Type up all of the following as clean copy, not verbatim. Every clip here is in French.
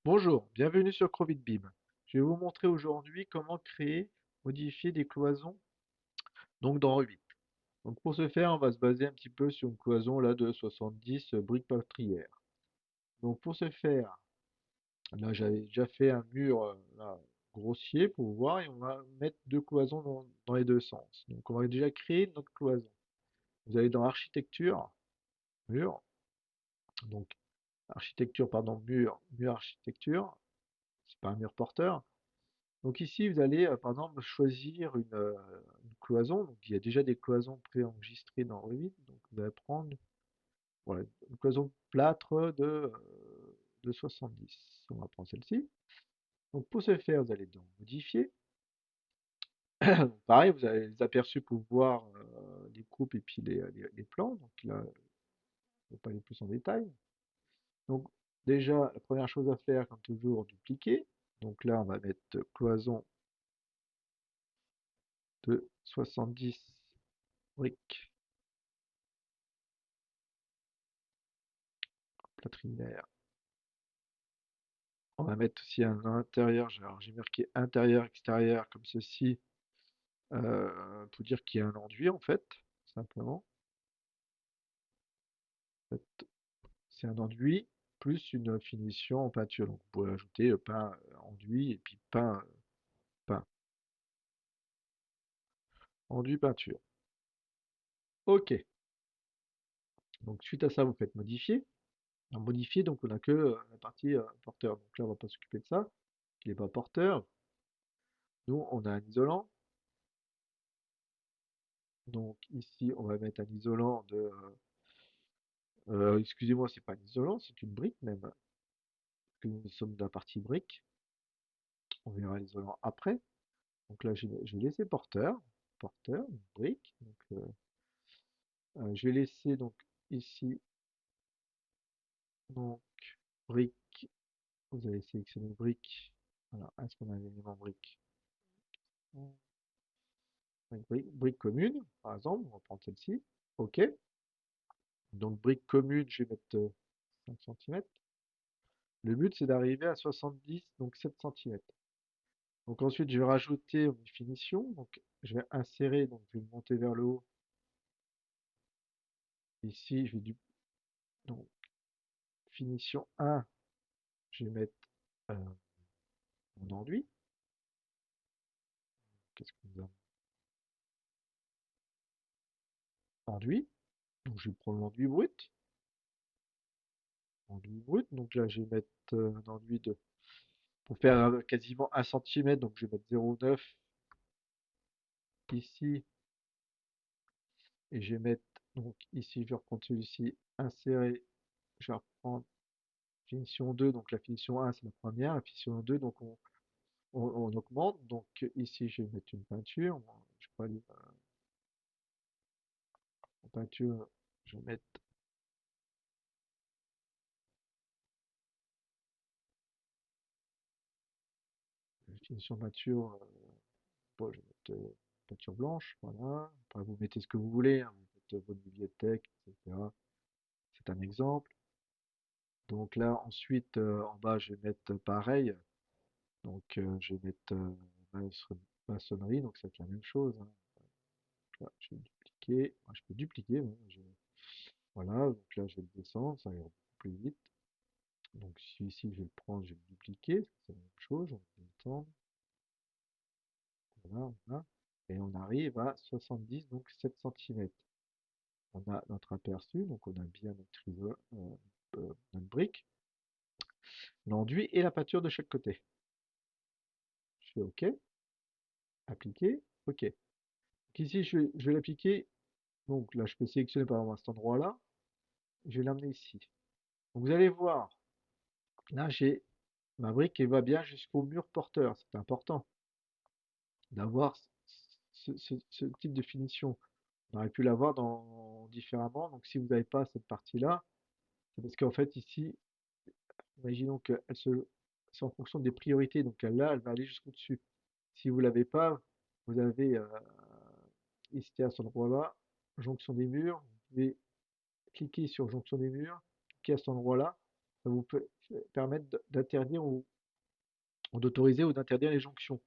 Bonjour, bienvenue sur CrovidBeam. Je vais vous montrer aujourd'hui comment créer, modifier des cloisons dans Revit. Donc pour ce faire, on va se baser un petit peu sur une cloison là de 70 briques plâtrières. Donc pour ce faire, là j'avais déjà fait un mur là, grossier pour voir et on va mettre deux cloisons dans les deux sens. Donc on va déjà créer notre cloison. Vous allez dans architecture, mur, donc architecture, pardon, mur architecture, c'est pas un mur porteur. Donc ici, vous allez, par exemple, choisir une cloison. Donc il y a déjà des cloisons préenregistrées dans Revit. Donc vous allez prendre voilà, une cloison plâtre de 70. On va prendre celle-ci. Donc pour ce faire, vous allez dans Modifier. Pareil, vous avez les aperçus pour voir les coupes et puis les plans. Donc là, je ne vais pas aller plus en détail. Donc déjà, la première chose à faire, comme toujours, dupliquer. Donc là, on va mettre cloison de 70 briques plâtrières. On va mettre aussi un intérieur. Alors j'ai marqué intérieur, extérieur comme ceci pour dire qu'il y a un enduit en fait, simplement. En fait, c'est un enduit plus une finition en peinture. Donc vous pouvez ajouter peint enduit et puis peint, enduit peinture. Ok. Donc suite à ça, vous faites modifier. En modifier, donc on n'a que la partie porteur. Donc là, on va pas s'occuper de ça. Il n'est pas porteur. Nous, on a un isolant. Donc ici, on va mettre un isolant de excusez-moi, c'est pas un isolant, c'est une brique même, que nous sommes de la partie brique. On verra l'isolant après. Donc là, je vais laisser porteur, une brique. Donc, je vais laisser donc ici, donc brique. Vous allez sélectionner brique. Alors, est-ce qu'on a un élément brique? Brique commune, par exemple, on va prendre celle-ci. OK. Donc, brique commune, je vais mettre 5 cm. Le but, c'est d'arriver à 70, donc 7 cm. Donc ensuite, je vais rajouter une finition. Donc je vais insérer, donc je vais monter vers le haut. Ici, je vais donc finition 1, je vais mettre euh, mon enduit. Qu'est-ce que nous avons? Enduit. Donc je vais prendre l'enduit brut. Enduit brut. Donc là, je vais mettre un enduit pour faire quasiment 1 cm. Donc je vais mettre 0,9 ici. Et je vais mettre, donc ici, je vais reprendre celui-ci, insérer. Je vais reprendre finition 2. Donc la finition 1, c'est la première. La finition 2, donc on augmente. Donc ici, je vais mettre une peinture. Je vais pas aller en peinture. Je vais mettre une finition peinture. Bon, je vais mettre peinture blanche. Voilà. Après, vous mettez ce que vous voulez, hein. Vous mettez votre bibliothèque, etc. C'est un exemple. Donc là, ensuite, en bas, je vais mettre pareil. Donc, je vais mettre maçonnerie. Donc, c'est la même chose, hein. Donc là, je vais dupliquer. Moi, je peux dupliquer, hein. Voilà. Donc là, je vais le descendre. Ça ira beaucoup plus vite. Donc celui-ci, je vais le prendre, je vais le dupliquer, c'est la même chose, on va descendre, voilà, voilà. Et on arrive à 70, donc 7 cm. On a notre aperçu, donc on a bien notre brique, l'enduit et la peinture de chaque côté. Je fais OK, appliquer, OK. Donc ici, je vais l'appliquer, donc là, je peux sélectionner par exemple à cet endroit-là, je vais l'amener ici. Donc vous allez voir, là, j'ai ma brique qui va bien jusqu'au mur porteur, c'est important d'avoir ce type de finition. On aurait pu l'avoir différemment. Donc si vous n'avez pas cette partie-là, c'est parce qu'en fait ici, imaginons c'est en fonction des priorités. Donc là, elle va aller jusqu'au-dessus. Si vous ne l'avez pas, vous avez ici à cet endroit-là, jonction des murs. Vous pouvez cliquer sur jonction des murs, cliquer à cet endroit-là. ça vous peut permettre d'interdire ou d'autoriser ou d'interdire les jonctions.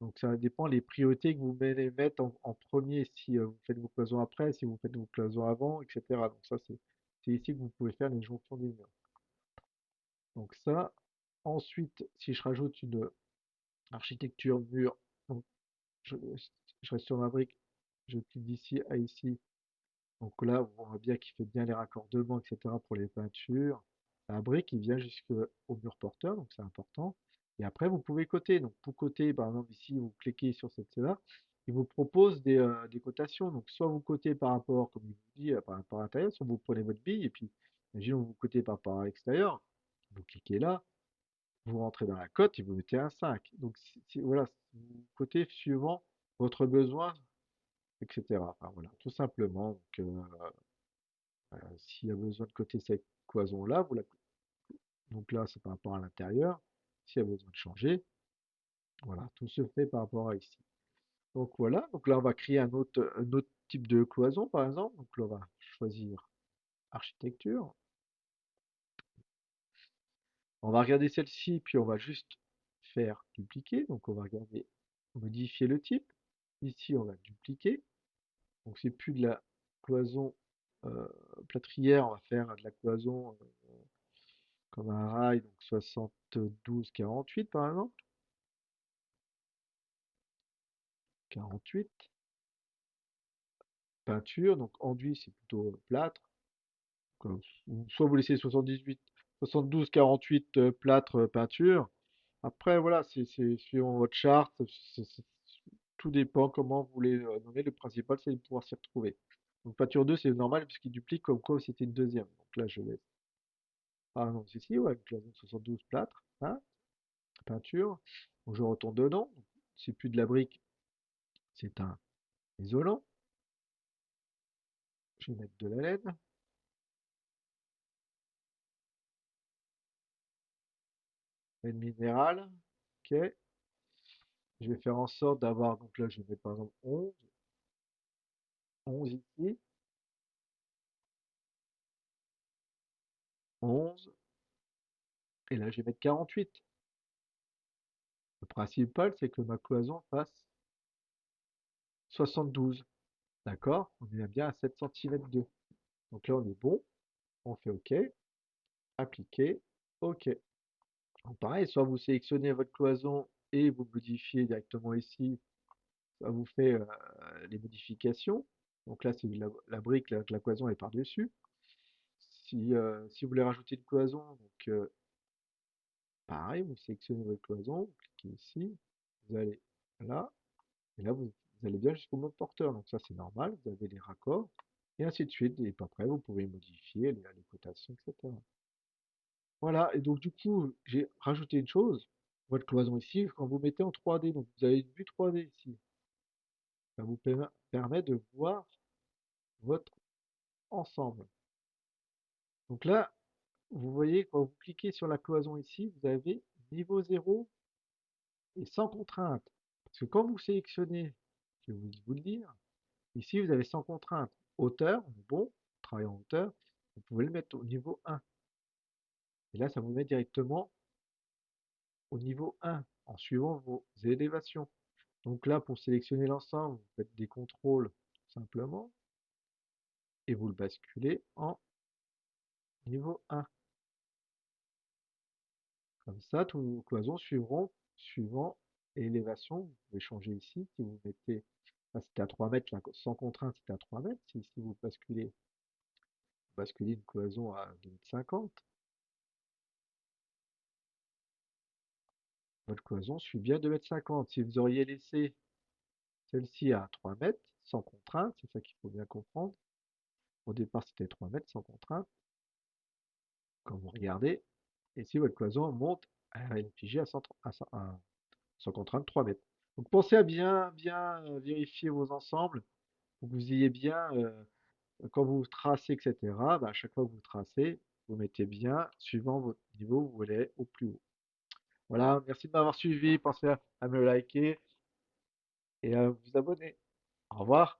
Donc ça dépend les priorités que vous allez mettre en premier, si vous faites vos cloisons après, si vous faites vos cloisons avant, etc. Donc ça, c'est ici que vous pouvez faire les jonctions des murs. Donc ça, ensuite, si je rajoute une architecture mur, donc je, je reste sur ma brique, je clique d'ici à ici. Donc là, on voit bien qu'il fait bien les raccordements, etc. pour les peintures. La brique, il vient jusqu'au mur porteur, donc c'est important. Et après, vous pouvez coter. Donc pour coter, par exemple, ici, vous cliquez sur cette là, il vous propose des cotations. Donc soit vous cotez par rapport, comme il vous dit, par rapport à l'intérieur, soit vous prenez votre bille, et puis, imaginons vous cotez par rapport à l'extérieur, vous cliquez là, vous rentrez dans la cote et vous mettez un 5. Donc voilà, vous cotez suivant votre besoin, etc. Enfin, voilà, tout simplement. S'il y a besoin de coter cette cloison-là, donc là, c'est par rapport à l'intérieur. S'il y a besoin de changer, voilà, tout se fait par rapport à ici. Donc voilà, donc là, on va créer un autre type de cloison, par exemple. Donc là, on va choisir architecture. On va regarder celle-ci, puis on va juste faire dupliquer. Donc on va regarder, modifier le type. Ici, on va dupliquer. Donc c'est plus de la cloison euh, plâtrière, on va faire de la cloison comme un rail, donc 72-48 par exemple. 48. Peinture, donc enduit c'est plutôt plâtre. Soit vous laissez 78, 72, 48 plâtre peinture. Après voilà, c'est suivant votre charte, tout dépend comment vous voulez nommer. Le principal c'est de pouvoir s'y retrouver. Donc peinture 2 c'est normal puisqu'il duplique comme quoi c'était une deuxième. Donc là je laisse. Ah non, c'est ici, ouais, cloison 72 plâtre, hein, peinture. Donc je retourne dedans. C'est plus de la brique, c'est un isolant. Je vais mettre de la laine. Laine minérale. Ok. Je vais faire en sorte d'avoir, donc là je vais mettre par exemple 11, 11 ici, 11, et là je vais mettre 48. Le principal c'est que ma cloison fasse 72. D'accord? On est bien à 7 cm de. Donc là on est bon, on fait OK, appliquer, OK. Donc pareil, soit vous sélectionnez votre cloison et vous modifiez directement ici, ça vous fait les modifications. Donc là c'est la brique, la cloison est par-dessus. Si vous voulez rajouter une cloison, donc pareil, vous sélectionnez votre cloison, vous cliquez ici, vous allez là, et là vous allez bien jusqu'au mode porteur. Donc ça c'est normal, vous avez les raccords, et ainsi de suite. Et puis après vous pouvez modifier les cotations, etc. Voilà, et donc du coup, j'ai rajouté une chose, votre cloison ici, quand vous mettez en 3D, donc vous avez une vue 3D ici, ça vous permet de voir votre ensemble. Donc là, vous voyez, quand vous cliquez sur la cloison ici, vous avez niveau 0 et sans contrainte. Parce que quand vous sélectionnez, je vais vous le dire, ici vous avez sans contrainte. Hauteur, bon, travail en hauteur, vous pouvez le mettre au niveau 1. Et là, ça vous met directement au niveau 1 en suivant vos élévations. Donc là, pour sélectionner l'ensemble, vous faites des contrôles tout simplement et vous le basculez en niveau 1. Comme ça, tous vos cloisons suivront suivant élévation. Vous pouvez changer ici. Si vous mettez, là c'était à 3 mètres, là, sans contrainte, c'était à 3 mètres. Si vous basculez une cloison à 2,50 m, votre cloison suit bien 2,50 m. Si vous auriez laissé celle-ci à 3 mètres, sans contrainte, c'est ça qu'il faut bien comprendre. Au départ, c'était 3 mètres sans contrainte, quand vous regardez. Et si votre cloison monte, elle est figée sans contrainte 3 mètres. Donc pensez à bien vérifier vos ensembles pour que vous ayez bien, quand vous tracez, etc., bah, à chaque fois que vous tracez, vous mettez bien, suivant votre niveau, vous voulez au plus haut. Voilà, merci de m'avoir suivi. Pensez à me liker et à vous abonner. Au revoir.